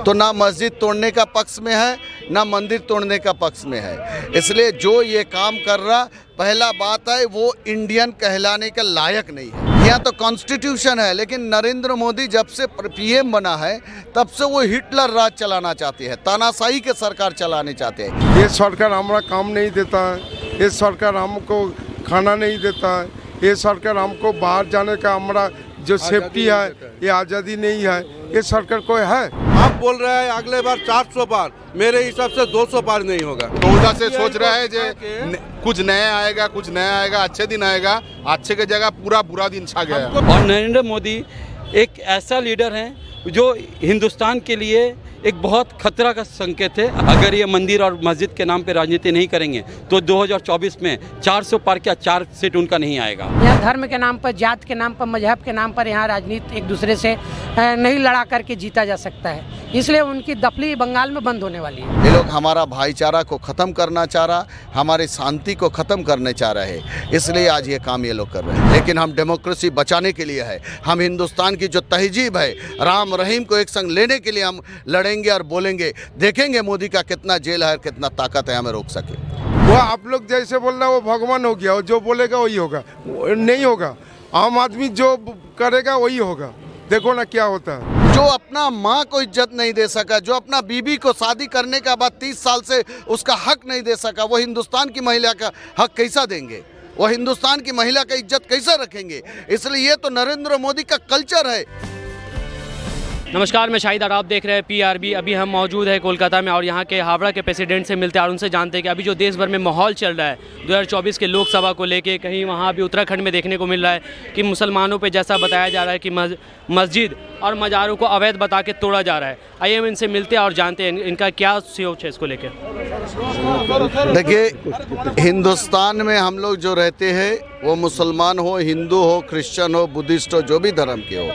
तो ना मस्जिद तोड़ने का पक्ष में है ना मंदिर तोड़ने का पक्ष में है। इसलिए जो ये काम कर रहा, पहला बात है वो इंडियन कहलाने के लायक नहीं है। यहाँ तो कॉन्स्टिट्यूशन है, लेकिन नरेंद्र मोदी जब से पीएम बना है तब से वो हिटलर राज चलाना चाहते हैं, तानाशाही के सरकार चलाने चाहते हैं। ये सरकार हमारा काम नहीं देता है, ये सरकार हमको खाना नहीं देता है, ये सरकार हमको बाहर जाने का हमारा जो सेफ्टी है ये आज़ादी नहीं है, ये सरकार कोई है। आप बोल रहे हैं अगले बार 400 पार, मेरे हिसाब से 200 पार नहीं होगा। तो उधर से सोच रहा है जो कुछ नया आएगा, कुछ नया आएगा, अच्छे दिन आएगा, अच्छे की जगह पूरा बुरा दिन छा गया। और नरेंद्र मोदी एक ऐसा लीडर हैं जो हिंदुस्तान के लिए एक बहुत खतरा का संकेत है। अगर ये मंदिर और मस्जिद के नाम पे राजनीति नहीं करेंगे तो 2024 में 400 पार क्या 4 सीट उनका नहीं आएगा। यहाँ धर्म के नाम पर, जात के नाम पर, मजहब के नाम पर यहाँ राजनीति एक दूसरे से नहीं लड़ा करके जीता जा सकता है, इसलिए उनकी दफली बंगाल में बंद होने वाली है। ये लोग हमारा भाईचारा को ख़त्म करना चाह रहा, हमारी शांति को ख़त्म करने चाह रहे हैं, इसलिए आज ये काम ये लोग कर रहे हैं। लेकिन हम डेमोक्रेसी बचाने के लिए है, हम हिंदुस्तान की जो तहजीब है, राम रहीम को एक संग लेने के लिए हम लड़ेंगे और बोलेंगे। देखेंगे मोदी का कितना जेल है और कितना ताकत है हमें रोक सके। वो आप लोग जैसे बोल रहे हैं वो भगवान हो गया, जो बोलेगा वही होगा, नहीं होगा। आम आदमी जो करेगा वही होगा। देखो ना क्या होता है। जो अपना माँ को इज्जत नहीं दे सका, जो अपना बीबी को शादी करने के बाद 30 साल से उसका हक नहीं दे सका, वो हिंदुस्तान की महिला का हक कैसा देंगे? वो हिंदुस्तान की महिला का इज्जत कैसा रखेंगे? इसलिए ये तो नरेंद्र मोदी का कल्चर है। नमस्कार, मैं शाहिद और आप देख रहे हैं PRB। अभी हम मौजूद है कोलकाता में और यहाँ के हावड़ा के प्रेसिडेंट से मिलते हैं और उनसे जानते हैं कि अभी जो देश भर में माहौल चल रहा है 2024 के लोकसभा को लेके, कहीं वहाँ भी उत्तराखंड में देखने को मिल रहा है कि मुसलमानों पे जैसा बताया जा रहा है कि मस्जिद और मज़ारों को अवैध बता के तोड़ा जा रहा है। आइए हम इनसे मिलते हैं और जानते हैं इनका क्या सोच है इसको लेकर। देखिए, हिंदुस्तान में हम लोग जो रहते हैं, वो मुसलमान हो, हिंदू हो, क्रिश्चियन हो, बुद्धिस्ट हो, जो भी धर्म के हो,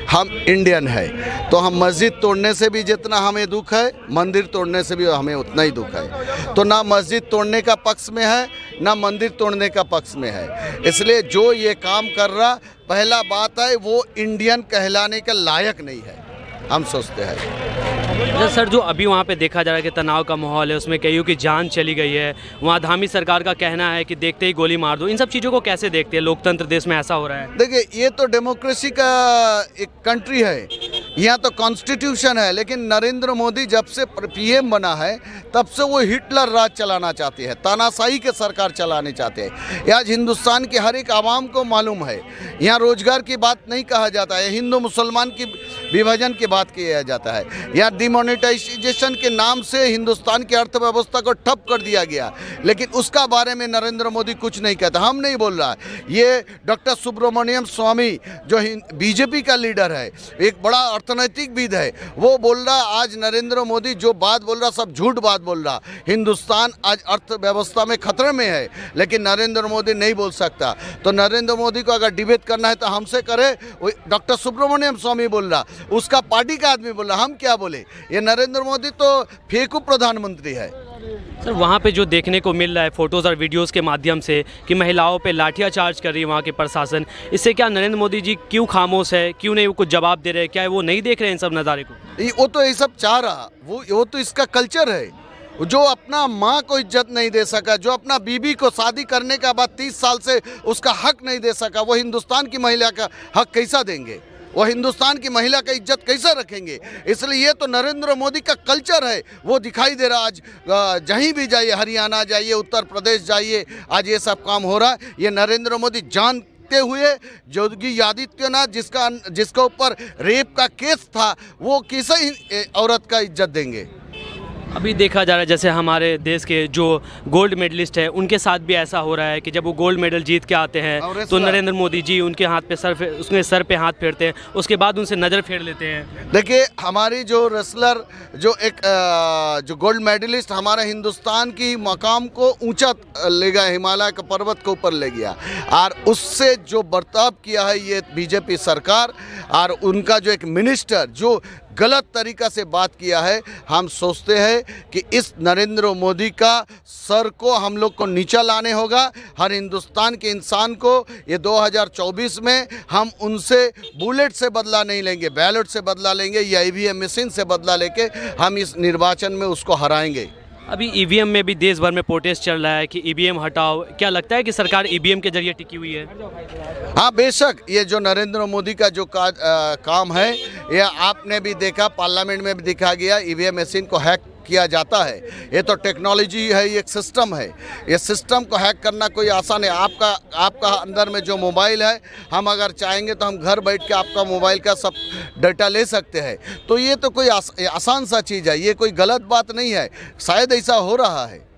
हम इंडियन है। तो हम मस्जिद तोड़ने से भी जितना हमें दुख है, मंदिर तोड़ने से भी हमें उतना ही दुख है। तो ना मस्जिद तोड़ने का पक्ष में है ना मंदिर तोड़ने का पक्ष में है। इसलिए जो ये काम कर रहा, पहला बात है वो इंडियन कहलाने के लायक नहीं है, हम सोचते हैं। सर, जो अभी वहाँ पे देखा जा रहा है कि तनाव का माहौल है, उसमें कईयों की जान चली गई है, वहाँ धामी सरकार का कहना है कि देखते ही गोली मार दो, इन सब चीज़ों को कैसे देखते हैं? लोकतंत्र देश में ऐसा हो रहा है। देखिए, ये तो डेमोक्रेसी का एक कंट्री है, यहाँ तो कॉन्स्टिट्यूशन है, लेकिन नरेंद्र मोदी जब से पीएम बना है तब से वो हिटलर राज चलाना चाहते हैं, तानाशाही के सरकार चलाने चाहते हैं। आज हिंदुस्तान के हर एक आवाम को मालूम है, यहाँ रोजगार की बात नहीं कहा जाता है, हिंदू मुसलमान की विभाजन की बात किया जाता है। यहाँ डिमोनेटाइजेशन के नाम से हिंदुस्तान की अर्थव्यवस्था को ठप कर दिया गया, लेकिन उसका बारे में नरेंद्र मोदी कुछ नहीं कहता। हम नहीं बोल रहा, ये डॉक्टर सुब्रमण्यम स्वामी जो बीजेपी का लीडर है, एक बड़ा अर्थनैतिकविद है, वो बोल रहा आज नरेंद्र मोदी जो बात बोल रहा सब झूठ बात बोल रहा। हिंदुस्तान आज अर्थव्यवस्था में खतरे में है, लेकिन नरेंद्र मोदी नहीं बोल सकता। तो नरेंद्र मोदी को अगर डिबेट करना है तो हमसे करे। डॉक्टर सुब्रमण्यम स्वामी बोल रहा, उसका पार्टी का आदमी बोल रहा, हम क्या बोले? ये नरेंद्र मोदी तो फेंकू प्रधानमंत्री है। सर, वहाँ पे जो देखने को मिल रहा है फोटोज़ और वीडियोज़ के माध्यम से कि महिलाओं पे लाठियाचार्ज कर रही है वहाँ के प्रशासन, इससे क्या नरेंद्र मोदी जी क्यों खामोश है, क्यों नहीं वो कुछ जवाब दे रहे हैं? क्या वो नहीं देख रहे हैं इन सब नज़ारे को? वो तो ये सब चाह रहा, वो तो इसका कल्चर है। जो अपना माँ को इज्जत नहीं दे सका, जो अपना बीबी को शादी करने के बाद 30 साल से उसका हक नहीं दे सका, वो हिंदुस्तान की महिला का हक कैसा देंगे? वो हिंदुस्तान की महिला का इज्जत कैसा रखेंगे? इसलिए ये तो नरेंद्र मोदी का कल्चर है, वो दिखाई दे रहा। आज जहीं भी जाइए, हरियाणा जाइए, उत्तर प्रदेश जाइए, आज ये सब काम हो रहा है। ये नरेंद्र मोदी जानते हुए योगी आदित्यनाथ जिसका ऊपर रेप का केस था, वो किसी औरत का इज्जत देंगे? अभी देखा जा रहा है जैसे हमारे देश के जो गोल्ड मेडलिस्ट है उनके साथ भी ऐसा हो रहा है कि जब वो गोल्ड मेडल जीत के आते हैं तो नरेंद्र मोदी जी उनके उसके सर पे हाथ फेरते हैं, उसके बाद उनसे नज़र फेर लेते हैं। देखिए, हमारी जो रेसलर जो गोल्ड मेडलिस्ट हमारे हिंदुस्तान की मकाम को ऊंचा ले गया, हिमालय के पर्वत के ऊपर ले गया, और उससे जो बर्ताव किया है ये बीजेपी सरकार और उनका जो एक मिनिस्टर जो गलत तरीका से बात किया है। हम सोचते हैं कि इस नरेंद्र मोदी का सर को हम लोग को नीचा लाने होगा। हर हिंदुस्तान के इंसान को ये 2024 में हम उनसे बुलेट से बदला नहीं लेंगे, बैलेट से बदला लेंगे या ईवीएम मशीन से बदला लेके हम इस निर्वाचन में उसको हराएंगे। अभी ईवीएम में भी देश भर में प्रोटेस्ट चल रहा है कि ईवीएम हटाओ। क्या लगता है कि सरकार ईवीएम के जरिए टिकी हुई है? हाँ, बेशक ये जो नरेंद्र मोदी का जो काम है, यह आपने भी देखा, पार्लियामेंट में भी दिखा गया, ईवीएम मशीन को हैक किया जाता है। ये तो टेक्नोलॉजी है, ये एक सिस्टम है। ये सिस्टम को हैक करना कोई आसान है। आपका अंदर में जो मोबाइल है, हम अगर चाहेंगे तो हम घर बैठ के आपका मोबाइल का सब डाटा ले सकते हैं। तो ये तो कोई आसान सा चीज़ है, ये कोई गलत बात नहीं है। शायद ऐसा हो रहा है।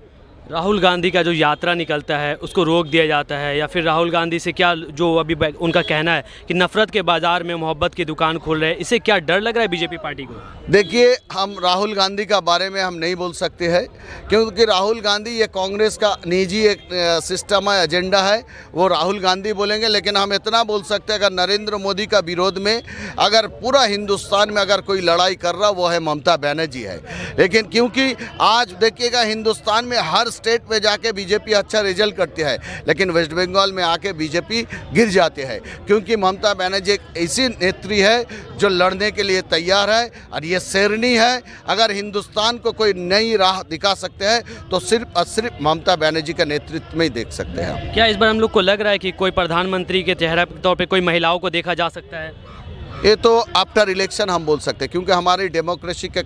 राहुल गांधी का जो यात्रा निकलता है उसको रोक दिया जाता है, या फिर राहुल गांधी से क्या जो अभी उनका कहना है कि नफरत के बाजार में मोहब्बत की दुकान खोल रहे हैं, इससे क्या डर लग रहा है बीजेपी पार्टी को? देखिए, हम राहुल गांधी का बारे में हम नहीं बोल सकते हैं, क्योंकि राहुल गांधी ये कांग्रेस का निजी एक सिस्टम है, एजेंडा है, वो राहुल गांधी बोलेंगे। लेकिन हम इतना बोल सकते हैं, अगर नरेंद्र मोदी का विरोध में अगर पूरा हिंदुस्तान में अगर कोई लड़ाई कर रहा, वो है ममता बनर्जी है। लेकिन क्योंकि आज देखिएगा हिंदुस्तान में हर स्टेट में जाके बीजेपी अच्छा रिजल्ट करती है, लेकिन वेस्ट बंगाल में आके बीजेपी गिर जाते हैं, क्योंकि ममता बनर्जी एक ऐसी नेत्री है जो लड़ने के लिए तैयार है और ये शेरनी है। अगर हिंदुस्तान को कोई नई राह दिखा सकते हैं तो सिर्फ और सिर्फ ममता बनर्जी के नेतृत्व में ही देख सकते हैं। क्या इस बार हम लोग को लग रहा है कि कोई प्रधानमंत्री के चेहरे के तौर पर कोई महिलाओं को देखा जा सकता है? ये तो आफ्टर इलेक्शन हम बोल सकते हैं, क्योंकि हमारी डेमोक्रेसी के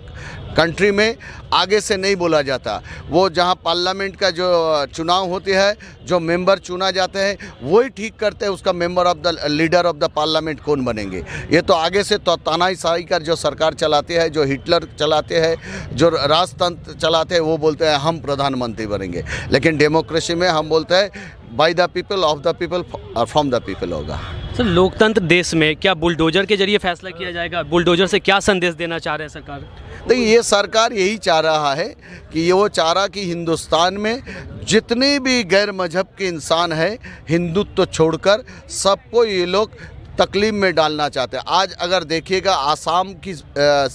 कंट्री में आगे से नहीं बोला जाता। वो जहाँ पार्लियामेंट का जो चुनाव होती है, जो मेंबर चुना जाते हैं, वही ठीक करते हैं उसका member of the leader of the parliament कौन बनेंगे। ये तो आगे से तो तानाशाही का जो सरकार चलाते हैं, जो हिटलर चलाते हैं, जो राजतंत्र चलाते हैं, वो बोलते हैं हम प्रधानमंत्री बनेंगे। लेकिन डेमोक्रेसी में हम बोलते हैं by the people, of the people और फ्रॉम द पीपल होगा। सर, लोकतंत्र देश में क्या बुलडोजर के जरिए फैसला किया जाएगा? बुलडोजर से क्या संदेश देना चाह रहे हैं सरकार? देखिए, ये सरकार यही चाह रहा है कि ये वो चाह रहा कि हिंदुस्तान में जितने भी गैर मजहब के इंसान हैं, हिंदुत्व छोड़कर सबको ये लोग तकलीफ में डालना चाहते हैं। आज अगर देखिएगा, आसाम की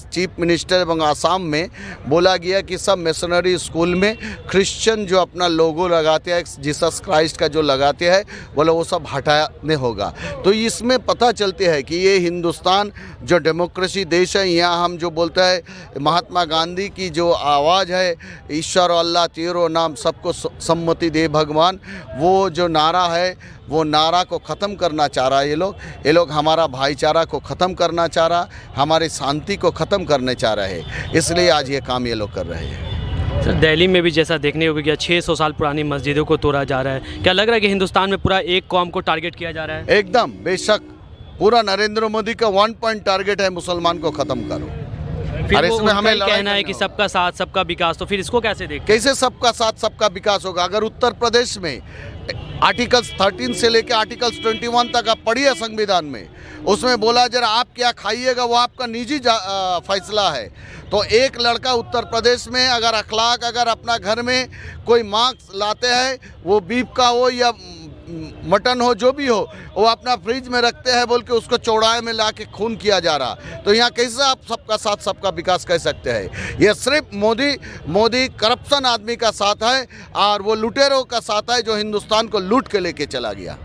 चीफ मिनिस्टर एवं आसाम में बोला गया कि सब मिशनरी स्कूल में क्रिश्चियन जो अपना लोगो लगाते हैं, जीसस क्राइस्ट का जो लगाते हैं, बोले वो सब हटाने होगा। तो इसमें पता चलते है कि ये हिंदुस्तान जो डेमोक्रेसी देश है, यहाँ हम जो बोलते हैं महात्मा गांधी की जो आवाज़ है, ईश्वर अल्लाह तेरो नाम सबको सम्मति दे भगवान, वो जो नारा है, वो नारा को ख़त्म करना चाह रहा है ये लोग हमारा भाईचारा को ख़त्म करना चाह रहा, हमारी शांति को ख़त्म करने चाह रहे हैं। इसलिए आज ये काम ये लोग कर रहे हैं। सर, दिल्ली में भी जैसा देखने को गया 600 साल पुरानी मस्जिदों को तोड़ा जा रहा है। क्या लग रहा है कि हिंदुस्तान में पूरा एक कौम को टारगेट किया जा रहा है? एकदम बेशक, पूरा नरेंद्र मोदी का 1 पॉइंट टारगेट है, मुसलमान को ख़त्म करो। फिर इसमें हमें कहना है कि सबका साथ सबका विकास, तो फिर इसको कैसे देखते? कैसे सबका साथ सबका विकास होगा? अगर उत्तर प्रदेश में आर्टिकल्स 13 से लेकर आर्टिकल्स 21 तक आप पढ़िए संविधान में, उसमें बोला जरा आप क्या खाइएगा वो आपका निजी फैसला है। तो एक लड़का उत्तर प्रदेश में अगर अखलाक अगर अपना घर में कोई मांस लाते हैं, वो बीफ का हो या मटन हो, जो भी हो, वो अपना फ्रिज में रखते हैं बोल के उसको चौड़ाई में ला के खून किया जा रहा। तो यहाँ कैसे आप सबका साथ सबका विकास कह सकते हैं? ये सिर्फ मोदी करप्शन आदमी का साथ है और वो लुटेरों का साथ है जो हिंदुस्तान को लूट के लेके चला गया।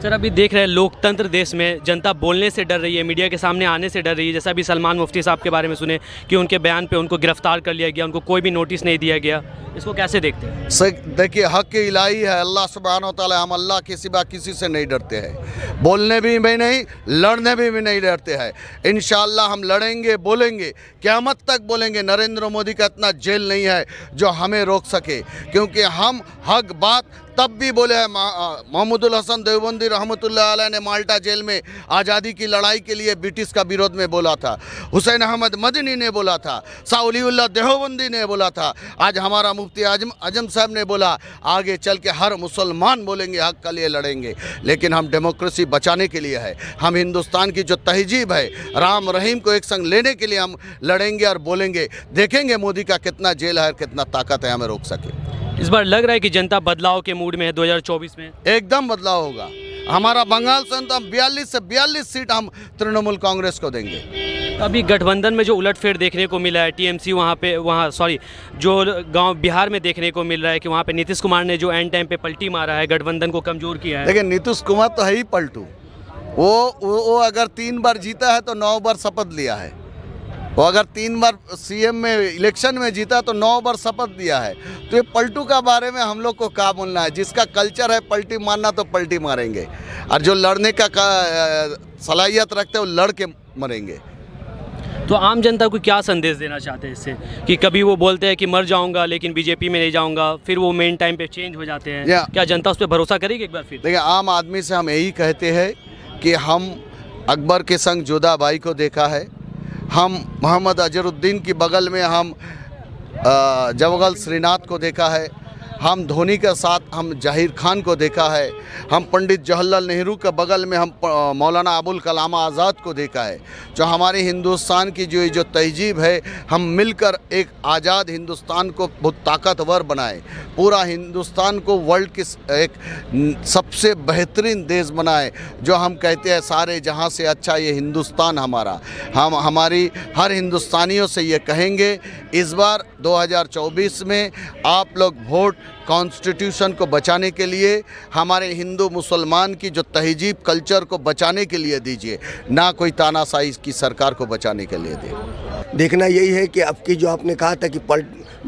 सर, अभी देख रहे हैं लोकतंत्र देश में जनता बोलने से डर रही है, मीडिया के सामने आने से डर रही है। जैसा अभी सलमान मुफ्ती साहब के बारे में सुने कि उनके बयान पे उनको गिरफ्तार कर लिया गया, उनको कोई भी नोटिस नहीं दिया गया। इसको कैसे देखते हैं? देखिए, हक की इलाही है, अल्लाह सुब्हानो तआला, हम अल्लाह के सिवा किसी से नहीं डरते हैं, बोलने भी नहीं, लड़ने भी नहीं डरते हैं। इंशाअल्लाह हम लड़ेंगे, बोलेंगे, क़यामत तक बोलेंगे। नरेंद्र मोदी का इतना जेल नहीं है जो हमें रोक सके, क्योंकि हम हक बात तब भी बोले हैं। मोहम्मदुल हसन देवबंदी रहमतुल्लाह अलैह ने माल्टा जेल में आज़ादी की लड़ाई के लिए ब्रिटिश का विरोध में बोला था, हुसैन अहमद मदनी ने बोला था, शाह वलीउल्लाह देवबंदी ने बोला था, आज हमारा मुफ्ती आजम साहब ने बोला, आगे चल के हर मुसलमान बोलेंगे, हक के लिए लड़ेंगे। लेकिन हम डेमोक्रेसी बचाने के लिए है, हम हिंदुस्तान की जो तहजीब है, राम रहीम को एक संग लेने के लिए हम लड़ेंगे और बोलेंगे। देखेंगे मोदी का कितना जेल है और कितना ताकत है हमें रोक सके। इस बार लग रहा है कि जनता बदलाव के मूड में है 2024 में? एकदम बदलाव होगा। हमारा बंगाल से 42 से 42 सीट हम तृणमूल कांग्रेस को देंगे। अभी गठबंधन में जो उलटफेर देखने को मिला है, टीएमसी जो गांव बिहार में देखने को मिल रहा है कि वहाँ पे नीतीश कुमार ने जो एंड टाइम पे पलटी मारा है, गठबंधन को कमजोर किया है। देखिए, नीतीश कुमार तो है ही पलटू। वो अगर 3 बार जीता है तो 9 बार शपथ लिया है। वो अगर 3 बार सीएम में इलेक्शन में जीता तो 9 बार शपथ दिया है। तो ये पलटू का बारे में हम लोग को क्या बोलना है? जिसका कल्चर है पलटी मारना तो पलटी मारेंगे, और जो लड़ने का सलाहियत रखते हैं वो लड़ के मरेंगे। तो आम जनता को क्या संदेश देना चाहते हैं इससे, कि कभी वो बोलते हैं कि मर जाऊंगा लेकिन बीजेपी में नहीं जाऊंगा, फिर वो मेन टाइम पे चेंज हो जाते हैं, क्या जनता उस पर भरोसा करेगी एक बार फिर? देखिए, आम आदमी से हम यही कहते हैं कि हम अकबर के संग जोधाबाई को देखा है, हम मोहम्मद अजहरुद्दीन की बगल में हम जवाहरलाल श्रीनाथ को देखा है, हम धोनी के साथ हम जाहिर खान को देखा है, हम पंडित जवाहरलाल नेहरू के बगल में हम मौलाना अबुल कलाम आज़ाद को देखा है। जो हमारे हिंदुस्तान की जो तहजीब है, हम मिलकर एक आज़ाद हिंदुस्तान को बहुत ताकतवर बनाए, पूरा हिंदुस्तान को वर्ल्ड की एक सबसे बेहतरीन देश बनाए। जो हम कहते हैं सारे जहां से अच्छा ये हिंदुस्तान हमारा। हम हमारी हर हिंदुस्तानियों से ये कहेंगे, इस बार 2024 में आप लोग वोट कॉन्स्टिट्यूशन को बचाने के लिए, हमारे हिंदू मुसलमान की जो तहजीब कल्चर को बचाने के लिए दीजिए, ना कोई तानाशाही की सरकार को बचाने के लिए दे। देखना यही है कि अब की जो आपने कहा था कि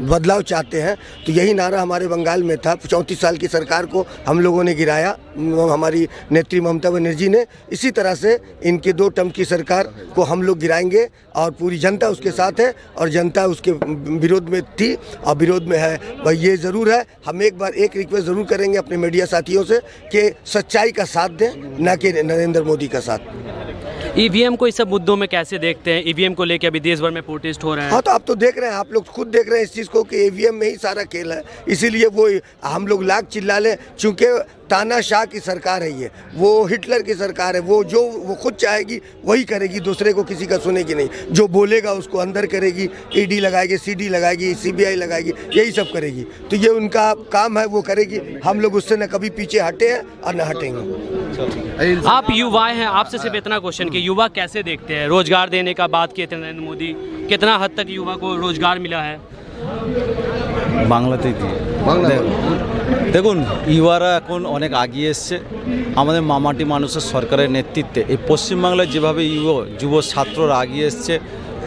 बदलाव चाहते हैं, तो यही नारा हमारे बंगाल में था। 34 साल की सरकार को हम लोगों ने गिराया, हमारी नेत्री ममता बनर्जी ने। इसी तरह से इनके 2 टर्म की सरकार को हम लोग गिराएंगे, और पूरी जनता उसके साथ है, और जनता उसके विरोध में थी और विरोध में है। भाई ये ज़रूर है, हम एक बार एक रिक्वेस्ट ज़रूर करेंगे अपने मीडिया साथियों से कि सच्चाई का साथ दें, ना कि नरेंद्र मोदी का साथ। ईवीएम को इस सब मुद्दों में कैसे देखते हैं? ईवीएम को लेकर अभी देश भर में प्रोटेस्ट हो रहा है। हाँ, तो आप तो देख रहे हैं, आप लोग खुद देख रहे हैं इस चीज़ को कि ईवीएम में ही सारा खेल है। इसीलिए वो हम लोग लाख चिल्ला लें, चूँकि तानाशाह की सरकार है ये, वो हिटलर की सरकार है। वो जो वो खुद चाहेगी वही करेगी, दूसरे को किसी का सुनेगी नहीं। जो बोलेगा उसको अंदर करेगी, ईडी लगाएगी, सीडी लगाएगी, सीबीआई लगाएगी, यही सब करेगी। तो ये उनका काम है, वो करेगी। हम लोग उससे न कभी पीछे हटे हैं और न हटेंगे। आप युवा हैं, आपसे सिर्फ इतना क्वेश्चन कि युवा कैसे देखते हैं? रोजगार देने का बात किए थे नरेंद्र मोदी, कितना हद तक युवा को रोजगार मिला है? বাংলাতেই দিয়ে দেখুন, ইউয়ারা এখন অনেক এগিয়ে এসছে। আমাদের মামাটি মানুষের সরকারের নেতৃত্বে এই পশ্চিমবাংলায় যেভাবে যুব ছাত্ররা এগিয়ে এসছে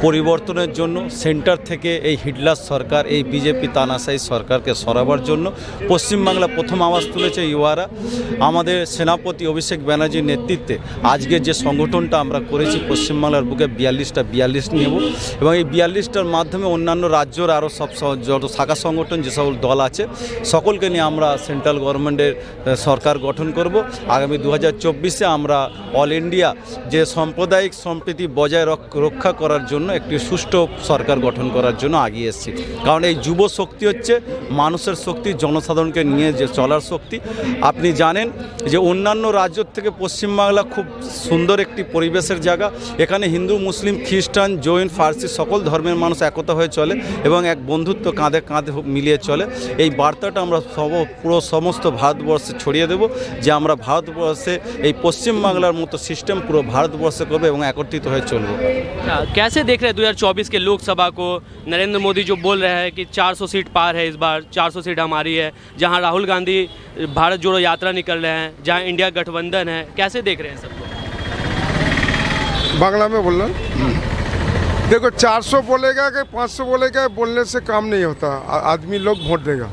পরিবর্তনের জন্য, সেন্টার থেকে এই হিটলার সরকার, এই বিজেপি তানাশাহী সরকারকে সরাবার জন্য পশ্চিমবাংলা প্রথম আওয়াজ তুলেছে ইউয়ারা। আমাদের সেনাপতি অভিষেক ব্যানার্জির নেতৃত্বে আজকে যে সংগঠনটা আমরা করেছি পশ্চিমবাংলার বুকে 42টা 42 নেব, এবং এই 42টার মাধ্যমে অন্যান্য রাজ্যের আরও সব যত শাখা সংগঠন যে সকল দল আছে সকলকে নিয়ে আমরা সেন্ট্রাল গভর্নমেন্টের সরকার গঠন করব। আগামী 2024-এ আমরা অল ইন্ডিয়া যে সাম্প্রদায়িক সম্প্রীতি বজায় রক্ষা করার জন্য একটি সুষ্ঠু সরকার গঠন করার জন্য এগিয়ে এসেছি। কারণ এই যুব শক্তি হচ্ছে মানুষের শক্তি, জনসাধারণকে নিয়ে যে চলার শক্তি। আপনি জানেন যে অন্যান্য রাজ্য থেকে পশ্চিমবাংলা খুব সুন্দর একটি পরিবেশের জায়গা। এখানে হিন্দু, মুসলিম, খ্রিস্টান, জৈন, ফার্সি সকল ধর্মের মানুষ একতা হয়ে চলে এবং এক বন্ধুত্ব কাঁধে কাঁধে মিলিয়ে চলে। এই বার্তাটা আমরা পুরো সমস্ত ভারতবর্ষে ছড়িয়ে দেব যে আমরা ভারতবর্ষে এই পশ্চিমবাংলার মতো সিস্টেম পুরো ভারতবর্ষে করবো এবং একত্রিত হয়ে চলবো। कैसे देख रहे हैं 2024 के लोकसभा को? नरेंद्र मोदी जो बोल रहे हैं कि 400 सीट पार है, इस बार 400 सीट हमारी है, जहां राहुल गांधी भारत जोड़ो यात्रा निकल रहे हैं, जहां इंडिया गठबंधन है, कैसे देख रहे हैं सबको? बांग्ला में बोलना। देखो, 400 बोलेगा कि 500 बोलेगा, बोलने से काम नहीं होता। आदमी लोग वोट देगा।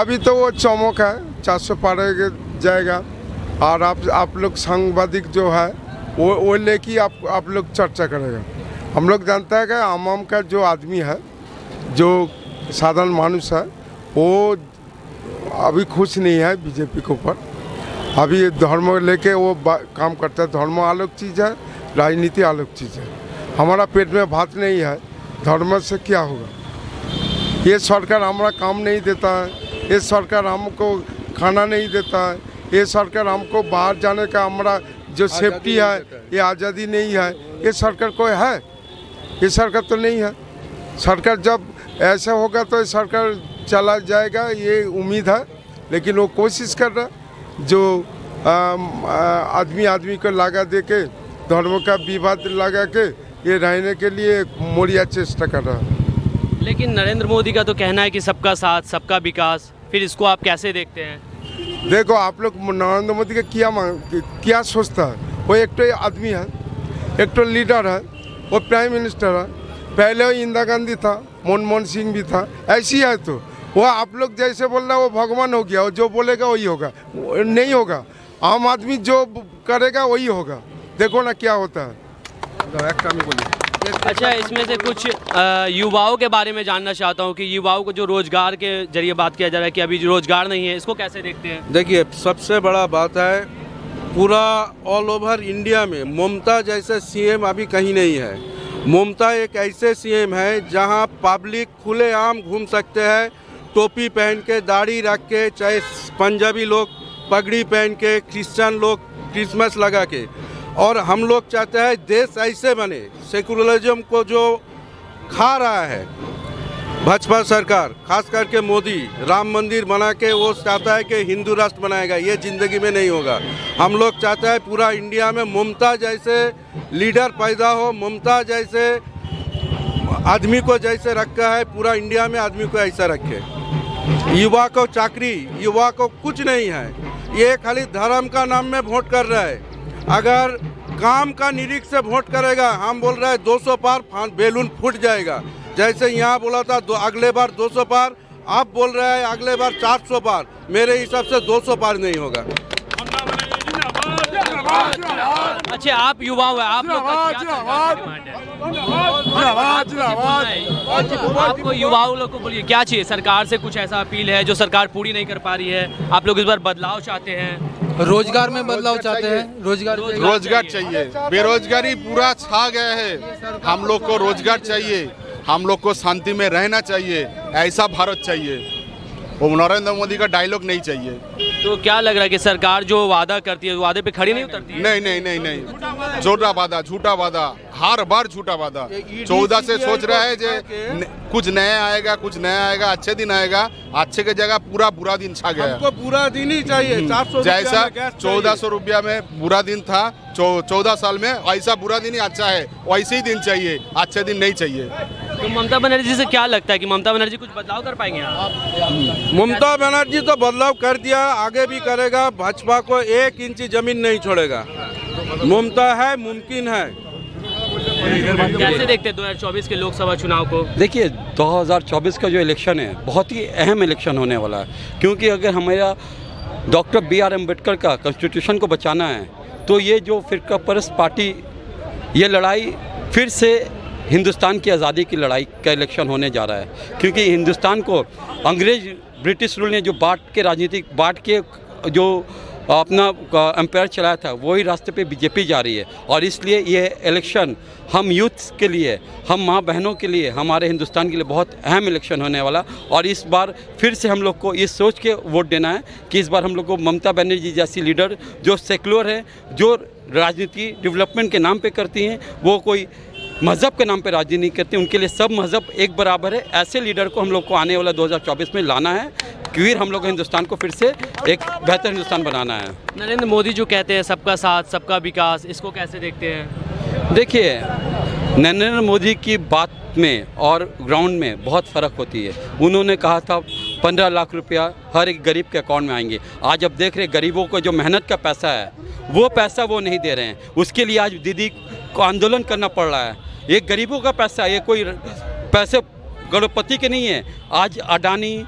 अभी तो वो चौमुख है, 400 पार जाएगा। और आप लोग सांबादिक जो है वो लेके आप लोग चर्चा करेगा। हम लोग जानते हैं कि आम का जो आदमी है, जो साधारण मानुष है, वो अभी खुश नहीं है बीजेपी के ऊपर। अभी धर्म लेके वो काम करता है। धर्म अलग चीज़ है, राजनीति अलग चीज़ है। हमारा पेट में भात नहीं है, धर्म से क्या होगा? ये सरकार हमारा काम नहीं देता है, ये सरकार हमको खाना नहीं देता है, ये सरकार हमको बाहर जाने का हमारा जो सेफ्टी है, ये आज़ादी नहीं है। ये सरकार कोई है? ये सरकार तो नहीं है। सरकार जब ऐसा होगा तो ये सरकार चला जाएगा, ये उम्मीद है। लेकिन वो कोशिश कर रहा है, जो आदमी को लगा दे के धर्म का विवाद लगा के ये रहने के लिए मोरिया चेष्टा कर रहा है। लेकिन नरेंद्र मोदी का तो कहना है कि सबका साथ सबका विकास, फिर इसको आप कैसे देखते हैं? देखो आप लोग नरेंद्र मोदी का क्या सोचता है? वो एक तो आदमी है, एक तो लीडर है, वो प्राइम मिनिस्टर है। पहले वो इंदिरा गांधी था, मनमोहन सिंह भी था। ऐसी है तो वो आप लोग जैसे बोल रहे हैं वो भगवान हो गया, वो जो बोलेगा वही होगा। नहीं होगा, आम आदमी जो करेगा वही होगा। देखो ना क्या होता है। अच्छा, इसमें से कुछ युवाओं के बारे में जानना चाहता हूँ कि युवाओं को जो रोजगार के जरिए बात किया जा रहा है कि अभी रोजगार नहीं है, इसको कैसे देखते हैं? देखिए, सबसे बड़ा बात है पूरा ऑल ओवर इंडिया में ममता जैसे सीएम अभी कहीं नहीं है। ममता एक ऐसे सीएम है जहां पब्लिक खुलेआम घूम सकते हैं, टोपी पहन के, दाढ़ी रख के, चाहे पंजाबी लोग पगड़ी पहन के, क्रिश्चियन लोग क्रिसमस लगा के। और हम लोग चाहते हैं देश ऐसे बने, सेकुलरिज्म को जो खा रहा है भाजपा सरकार, खास करके मोदी, राम मंदिर बना के वो चाहता है कि हिंदू राष्ट्र बनाएगा। ये ज़िंदगी में नहीं होगा। हम लोग चाहते हैं पूरा इंडिया में ममता जैसे लीडर पैदा हो, ममता जैसे आदमी को जैसे रखा है, पूरा इंडिया में आदमी को ऐसा रखे। युवा को चाकरी, युवा को कुछ नहीं है। ये खाली धर्म का नाम में वोट कर रहा है। अगर काम का निरीख से वोट करेगा, हम बोल रहे हैं 200 पार बैलून फूट जाएगा। जैसे यहाँ बोला था अगले बार 200 पार, आप बोल रहे हैं अगले बार 400 पार। मेरे हिसाब से 200 पार नहीं होगा। अच्छा, आप युवा हुए, आप लोग का क्या डिमांड है? आपको युवाओं लोग को बोलिए क्या चाहिए? सरकार से कुछ ऐसा अपील है जो सरकार पूरी नहीं कर पा रही है? आप लोग इस बार बदलाव चाहते हैं? रोजगार में बदलाव चाहते हैं। रोजगार चाहिए। बेरोजगारी पूरा छा गया है। हम लोग को रोजगार चाहिए, हम लोग को शांति में रहना चाहिए। ऐसा भारत चाहिए। वो नरेंद्र मोदी का डायलॉग नहीं चाहिए। तो क्या लग रहा है कि सरकार जो वादा करती है वादे पे खड़ी नहीं उतरती है? नहीं नहीं नहीं नहीं, झूठा वादा, हर बार झूठा वादा। 14 से सोच रहा है जो कुछ नया आएगा, कुछ नया आएगा, अच्छे दिन आएगा। अच्छे की जगह पूरा बुरा दिन छा गया। हमको बुरा दिन ही चाहिए। 400 जैसा 1400 रुपया में बुरा दिन था 14 साल में, ऐसा बुरा दिन ही अच्छा है। वैसे ही दिन चाहिए, अच्छे दिन नहीं चाहिए। तो ममता बनर्जी से क्या लगता है कि ममता बनर्जी कुछ बदलाव कर पाएंगे आप? ममता बनर्जी तो बदलाव कर दिया, आगे भी करेगा। भाजपा को 1 इंच जमीन नहीं छोड़ेगा। ममता है, मुमकिन है। कैसे देखते हैं 2024 के लोकसभा चुनाव को? देखिए, 2024 का जो इलेक्शन है बहुत ही अहम इलेक्शन होने वाला है, क्योंकि अगर हमारा डॉक्टर BR अम्बेडकर का कॉन्स्टिट्यूशन को बचाना है तो ये जो फिरका परस्त पार्टी, ये लड़ाई फिर से हिंदुस्तान की आज़ादी की लड़ाई का इलेक्शन होने जा रहा है। क्योंकि हिंदुस्तान को अंग्रेज ब्रिटिश रूल ने जो बांट के जो अपना एम्पायर चलाया था, वही रास्ते पे बीजेपी जा रही है। और इसलिए ये इलेक्शन हम यूथ्स के लिए, हम माँ बहनों के लिए, हमारे हिंदुस्तान के लिए बहुत अहम इलेक्शन होने वाला। और इस बार फिर से हम लोग को इस सोच के वोट देना है कि इस बार हम लोग को ममता बनर्जी जैसी लीडर जो सेक्युलर है, जो राजनीति डेवलपमेंट के नाम पे करती हैं, वो कोई मज़हब के नाम पे राजनीति नहीं करती, उनके लिए सब मज़हब एक बराबर है। ऐसे लीडर को हम लोग को आने वाला 2024 में लाना है, फिर हम लोग हिंदुस्तान को फिर से एक बेहतर हिंदुस्तान बनाना है। नरेंद्र मोदी जो कहते हैं सबका साथ सबका विकास, इसको कैसे देखते हैं? देखिए, नरेंद्र मोदी की बात में और ग्राउंड में बहुत फ़र्क होती है। उन्होंने कहा था 15 लाख रुपया हर एक गरीब के अकाउंट में आएंगे। आज अब देख रहे गरीबों को जो मेहनत का पैसा है, वो पैसा वो नहीं दे रहे हैं। उसके लिए आज दीदी को आंदोलन करना पड़ रहा है। ये गरीबों का पैसा, ये कोई पैसे करोड़पति के नहीं है। आज अडानी,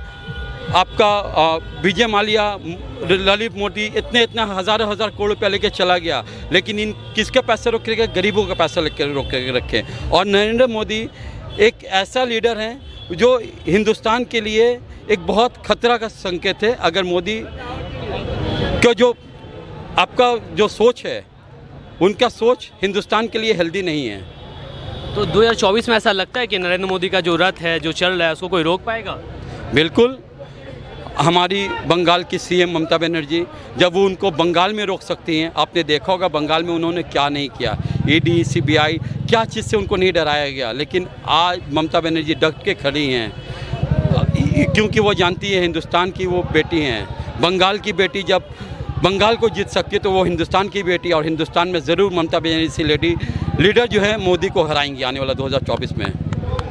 आपका विजय माल्या, ललित मोदी इतने हज़ारों करोड़ रुपया लेके चला गया, लेकिन इन किसके पैसे रोक के? गरीबों का पैसा लेके रोक के रखे। और नरेंद्र मोदी एक ऐसा लीडर हैं जो हिंदुस्तान के लिए एक बहुत खतरा का संकेत है। अगर मोदी का जो आपका जो सोच है, उनका सोच हिंदुस्तान के लिए हेल्दी नहीं है। तो 2024 में ऐसा लगता है कि नरेंद्र मोदी का जो रथ है, जो चल रहा है, उसको कोई रोक पाएगा? बिल्कुल। हमारी बंगाल की CM ममता बनर्जी, जब वो उनको बंगाल में रोक सकती हैं, आपने देखा होगा बंगाल में उन्होंने क्या नहीं किया। ED CBI क्या चीज़ से उनको नहीं डराया गया, लेकिन आज ममता बनर्जी डट के खड़ी हैं, क्योंकि वो जानती है हिंदुस्तान की वो बेटी हैं। बंगाल की बेटी जब बंगाल को जीत सकती है तो वो हिंदुस्तान की बेटी, और हिंदुस्तान में ज़रूर ममता बनर्जी सी लीडर जो है मोदी को हराएंगी आने वाला 2024 में।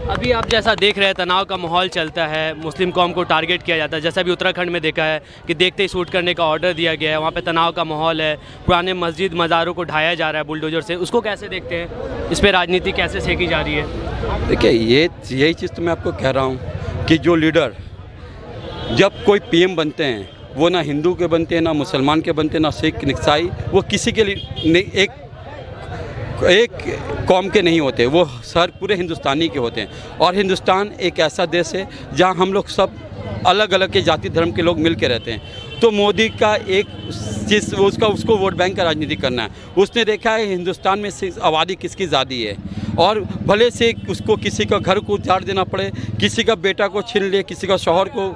अभी आप जैसा देख रहे हैं तनाव का माहौल चलता है, मुस्लिम कौम को टारगेट किया जाता है, जैसा भी उत्तराखंड में देखा है कि देखते ही शूट करने का ऑर्डर दिया गया है, वहाँ पे तनाव का माहौल है, पुराने मस्जिद मज़ारों को ढाया जा रहा है बुलडोजर से, उसको कैसे देखते हैं, इस पर राजनीति कैसे सेकी जा रही है? देखिए यही चीज़ तो मैं आपको कह रहा हूँ कि जो लीडर जब कोई पीएम बनते हैं वो ना हिंदू के बनते हैं, ना मुसलमान के बनते हैं, ना सिख ईसाई, वो किसी के लिए एक कौम के नहीं होते, वो सर पूरे हिंदुस्तानी के होते हैं। और हिंदुस्तान एक ऐसा देश है जहाँ हम लोग सब अलग अलग के जाति धर्म के लोग मिल के रहते हैं। तो मोदी का एक चीज़ उसको वोट बैंक का राजनीति करना है। उसने देखा है हिंदुस्तान में आबादी किसकी ज़्यादा है, और भले से उसको किसी का घर को उजाड़ देना पड़े, किसी का बेटा को छीन ले, किसी का शौहर को,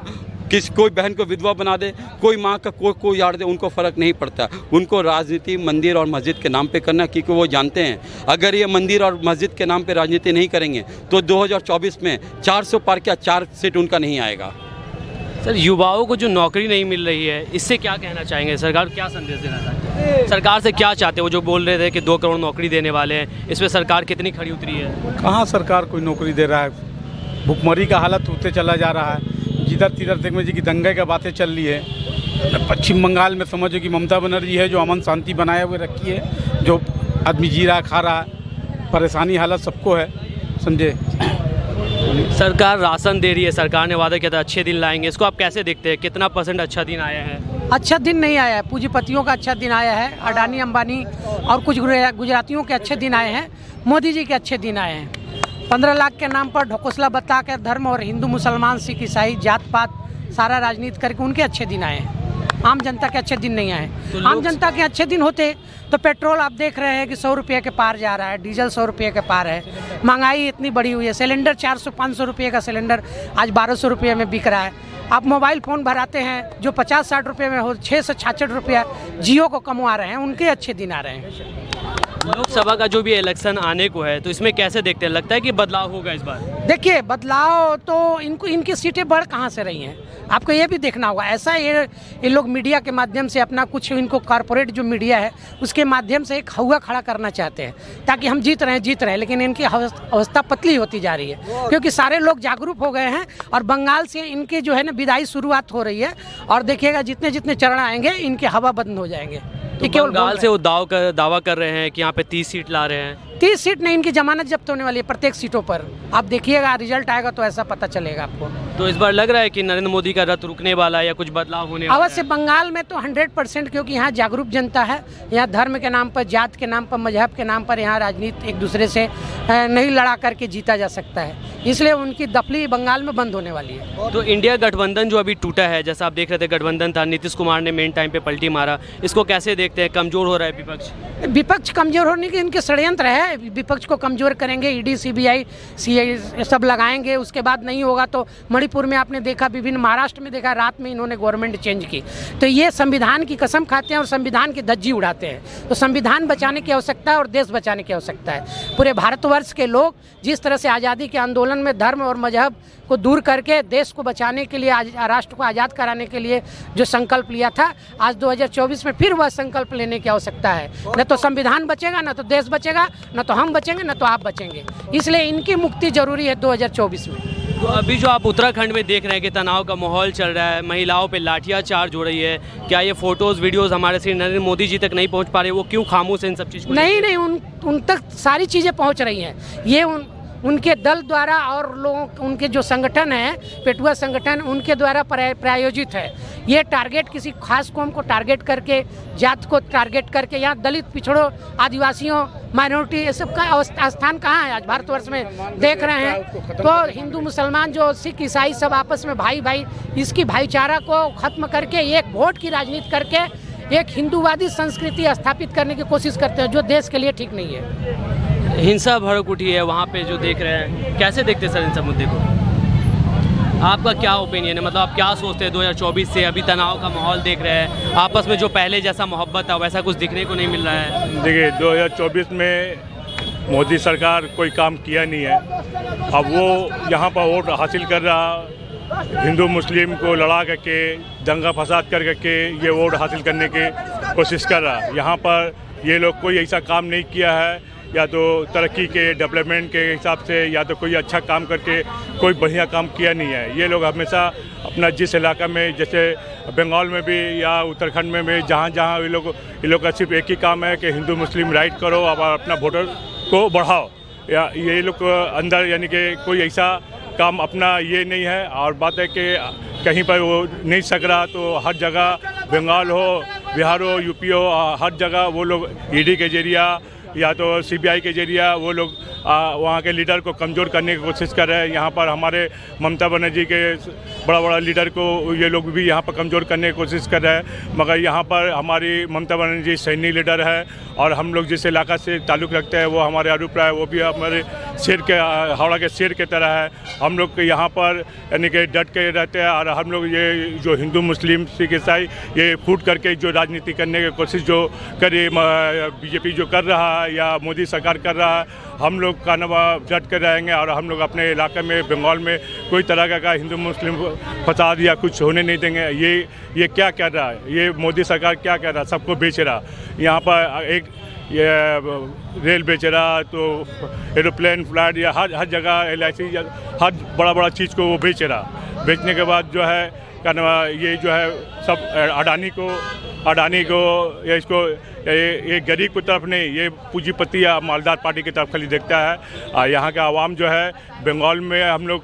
कोई बहन को विधवा बना दे, कोई माँ का को यार दे, उनको फ़र्क नहीं पड़ता। उनको राजनीति मंदिर और मस्जिद के नाम पे करना, क्योंकि वो जानते हैं अगर ये मंदिर और मस्जिद के नाम पे राजनीति नहीं करेंगे तो 2024 में 400 पार क्या 4 सीट उनका नहीं आएगा। सर, युवाओं को जो नौकरी नहीं मिल रही है, इससे क्या कहना चाहेंगे? सरकार क्या संदेश देना चाहते हैं? सरकार से क्या चाहते हैं? वो जो बोल रहे थे कि 2 करोड़ नौकरी देने वाले हैं, इस पर सरकार कितनी खड़ी उतरी है? कहाँ सरकार कोई नौकरी दे रहा है? भुखमरी का हालत होते चला जा रहा है। जिधर तिधर देखो जी की दंगे की बातें चल रही है। पश्चिम बंगाल में समझो कि ममता बनर्जी है जो अमन शांति बनाए हुए रखी है, जो आदमी जी रहा खा रहा, परेशानी हालत सबको है, समझे। सरकार राशन दे रही है, सरकार ने वादा किया था अच्छे दिन लाएंगे, इसको आप कैसे देखते हैं? कितना % अच्छा दिन आया है? अच्छा दिन नहीं आया है, पूंजीपतियों का अच्छा दिन आया है, अडानी अंबानी और कुछ गुजरातियों के अच्छे दिन आए हैं, मोदी जी के अच्छे दिन आए हैं। 15 लाख के नाम पर ढकोसला बता के धर्म और हिंदू मुसलमान सिख ईसाई जात पात सारा राजनीति करके उनके अच्छे दिन आए हैं, आम जनता के अच्छे दिन नहीं आए। तो आम जनता के अच्छे दिन होते तो पेट्रोल आप देख रहे हैं कि 100 रुपये के पार जा रहा है, डीजल 100 रुपये के पार है, महंगाई इतनी बढ़ी हुई है, सिलेंडर 400-500 रुपये का सिलेंडर आज 1200 रुपये में बिक रहा है। आप मोबाइल फ़ोन भराते हैं जो 50-60 रुपये में हो, 6 से 66 रुपया जियो को कमवा रहे हैं, उनके अच्छे दिन आ रहे हैं। लोकसभा का जो भी इलेक्शन आने को है तो इसमें कैसे देखते हैं? लगता है कि बदलाव होगा इस बार? देखिए बदलाव तो इनकी सीटें बढ़ कहाँ से रही हैं, आपको ये भी देखना होगा। ऐसा ये लोग मीडिया के माध्यम से अपना कुछ, इनको कॉरपोरेट जो मीडिया है उसके माध्यम से एक हवा खड़ा करना चाहते हैं ताकि हम जीत रहे हैं, लेकिन इनकी अवस्था पतली होती जा रही है क्योंकि सारे लोग जागरूक हो गए हैं और बंगाल से इनके जो है ना विदाई शुरुआत हो रही है। और देखिएगा जितने जितने चरण आएंगे इनके हवा बंद हो जाएंगे। तो बंगाल से वो दावा कर रहे हैं कि यहाँ पे 30 सीट ला रहे हैं। 30 सीट नहीं, इनकी जमानत जब्त होने वाली है प्रत्येक सीटों पर। आप देखिएगा रिजल्ट आएगा तो ऐसा पता चलेगा आपको। तो इस बार लग रहा है कि नरेंद्र मोदी का रथ रुकने वाला है या कुछ बदलाव होने वाला है? अवश्य बंगाल में तो 100%, क्योंकि यहाँ जागरूक जनता है। यहाँ धर्म के नाम पर, जात के नाम पर, मजहब के नाम पर यहाँ राजनीति एक दूसरे से नहीं लड़ा करके जीता जा सकता है, इसलिए उनकी दफली बंगाल में बंद होने वाली है। तो इंडिया गठबंधन जो अभी टूटा है, जैसा आप देख रहे थे गठबंधन था, नीतीश कुमार ने मेन टाइम पे पलटी मारा, इसको कैसे देखते हैं? कमजोर हो रहा है विपक्ष? विपक्ष कमजोर होने के इनके षड्यंत्र है। विपक्ष को कमजोर करेंगे, ईडी सीबीआई सीआई सब लगाएंगे, उसके बाद नहीं होगा तो मणिपुर में आपने देखा, विभिन्न महाराष्ट्र में देखा, रात में इन्होंने गवर्नमेंट चेंज की। तो ये संविधान की कसम खाते हैं और संविधान की धज्जी उड़ाते हैं। तो संविधान बचाने की आवश्यकता है और देश बचाने की आवश्यकता है। पूरे भारतवर्ष के लोग जिस तरह से आज़ादी के आंदोलन में धर्म और मजहब को दूर करके देश को बचाने के लिए, राष्ट्र को आज़ाद कराने के लिए जो संकल्प लिया था, आज 2024 में फिर वह संकल्प लेने की आवश्यकता है। न तो संविधान बचेगा, न तो देश बचेगा, न तो हम बचेंगे, न तो आप बचेंगे। इसलिए इनकी मुक्ति जरूरी है 2024 में। तो अभी जो आप उत्तराखंड में देख रहे हैं कि तनाव का माहौल चल रहा है, महिलाओं पे लाठियाँ चार्ज हो रही है, क्या ये फोटोज़ वीडियोज़ हमारे श्री नरेंद्र मोदी जी तक नहीं पहुँच पा रहे? वो क्यों खामोश है इन सब चीज़ को? नहीं, उन तक सारी चीज़ें पहुँच रही हैं। ये उनके दल द्वारा और लोगों, उनके जो संगठन है, पेटुआ संगठन, उनके द्वारा प्रायोजित है। ये टारगेट किसी खास कौम को टारगेट करके, जात को टारगेट करके, यहाँ दलित, पिछड़ों, आदिवासियों, माइनॉरिटी, ये सब का स्थान कहाँ है? आज भारतवर्ष में देख रहे हैं तो हिंदू मुसलमान जो सिख ईसाई सब आपस में भाई भाई, इसकी भाईचारा को खत्म करके एक वोट की राजनीति करके एक हिंदूवादी संस्कृति स्थापित करने की कोशिश करते हैं जो देश के लिए ठीक नहीं है। हिंसा भड़क उठी है वहाँ पे जो देख रहे हैं, कैसे देखते हैं सर इन सब मुद्दे को? आपका क्या ओपिनियन है? मतलब आप क्या सोचते हैं 2024 से? अभी तनाव का माहौल देख रहे हैं, आपस में जो पहले जैसा मोहब्बत था वैसा कुछ दिखने को नहीं मिल रहा है। देखिए 2024 में मोदी सरकार कोई काम किया नहीं है। अब वो यहाँ पर वोट हासिल कर रहा हिंदू मुस्लिम को लड़ा करके दंगा फसाद करके ये वोट हासिल करने की कोशिश कर रहा है। यहाँ पर ये लोग कोई ऐसा काम नहीं किया है, या तो तरक्की के डेवलपमेंट के हिसाब से, या तो कोई अच्छा काम करके कोई बढ़िया काम किया नहीं है। ये लोग हमेशा अपना जिस इलाका में, जैसे बंगाल में भी या उत्तराखंड में भी, जहाँ जहाँ ये लोग का सिर्फ एक ही काम है कि हिंदू मुस्लिम राइट करो और अपना वोटर को बढ़ाओ। या ये लोग अंदर यानी कि कोई ऐसा काम अपना ये नहीं है। और बात है कि कहीं पर वो नहीं सक रहा तो हर जगह, बंगाल हो, बिहार हो, यूपी हो, हर जगह वो लोग ईडी के जरिया या तो सीबीआई के जरिया वो लोग वहाँ के लीडर को कमज़ोर करने की कोशिश कर रहे हैं। यहाँ पर हमारे ममता बनर्जी के बड़ा लीडर को ये लोग भी यहाँ पर कमज़ोर करने की कोशिश कर रहे हैं। मगर यहाँ पर हमारी ममता बनर्जी सैन्य लीडर है और हम लोग जिस इलाका से ताल्लुक़ रखते हैं वो हमारे आरूप है, वो भी हमारे शेर के, हावड़ा के शेर की तरह है। हम लोग यहाँ पर यानी कि डट के रहते हैं और हम लोग ये जो हिंदू मुस्लिम सिख ईसाई ये फूट करके जो राजनीति करने की कोशिश जो करे बीजेपी जो कर रहा है या मोदी सरकार कर रहा है, हम लोग का नवा डट कर रहेंगे। और हम लोग अपने इलाके में, बंगाल में कोई तरह का हिंदू मुस्लिम फसाद या कुछ होने नहीं देंगे। ये क्या कर रहा है, ये मोदी सरकार क्या कर रहा है, सबको बेच रहा। यहाँ पर एक ये रेल बेच रहा, तो एरोप्लेन, फ्लाइट या हर जगह LIC, हर बड़ा चीज़ को वो बेच रहा। बेचने के बाद जो है ये जो है सब अडानी को या इसको ये गरीब की तरफ नहीं, ये पूंजीपति या मालदार पार्टी की तरफ खाली देखता है। यहाँ का आवाम जो है बंगाल में हम लोग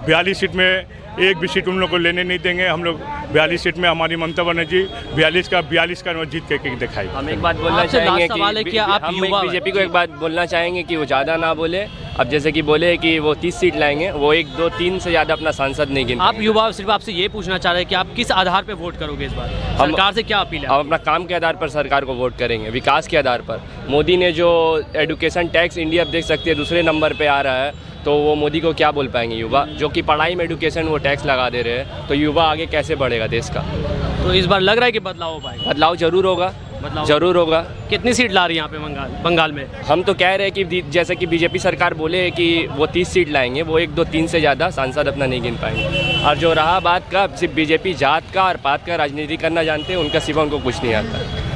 42 सीट में एक भी सीट उन लोग को लेने नहीं देंगे। हम लोग 42 सीट में हमारी ममता बनर्जी 42 का जीत के दिखाई। हम एक बात बोलना चाहेंगे कि हम बीजेपी को एक बात बोलना चाहेंगे कि वो ज़्यादा ना बोले। अब जैसे कि बोले कि वो 30 सीट लाएंगे, वो 1, 2, 3 से ज़्यादा अपना सांसद नहीं गिन। आप युवा सिर्फ आपसे ये पूछना चाह रहे हैं कि आप किस आधार पर वोट करोगे इस बार? सरकार से क्या अपील है? हम अपना काम के आधार पर सरकार को वोट करेंगे, विकास के आधार पर। मोदी ने जो एडुकेशन टैक्स, इंडिया देख सकते हैं दूसरे नंबर पर आ रहा है, तो वो मोदी को क्या बोल पाएंगे युवा, जो कि पढ़ाई में एडुकेशन वो टैक्स लगा दे रहे हैं, तो युवा आगे कैसे बढ़ेगा देश का? तो इस बार लग रहा है कि बदलाव हो पाएगा? बदलाव जरूर होगा, जरूर होगा। कितनी सीट ला रही है यहाँ पे बंगाल में? हम तो कह रहे हैं कि जैसे कि बीजेपी सरकार बोले कि वो 30 सीट लाएंगे, वो 1, 2, 3 से ज़्यादा सांसद अपना नहीं गिन पाएंगे। और जो रहा बात का, सिर्फ बीजेपी जात का और पात का राजनीति करना जानते हैं, उनका सिवा उनको कुछ नहीं आता।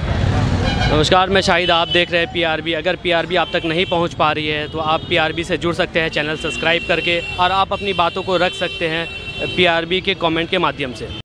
नमस्कार, मैं शाहिद, आप देख रहे हैं PRB। अगर PRB आप तक नहीं पहुंच पा रही है तो आप PRB से जुड़ सकते हैं चैनल सब्सक्राइब करके, और आप अपनी बातों को रख सकते हैं PRB के कमेंट के माध्यम से।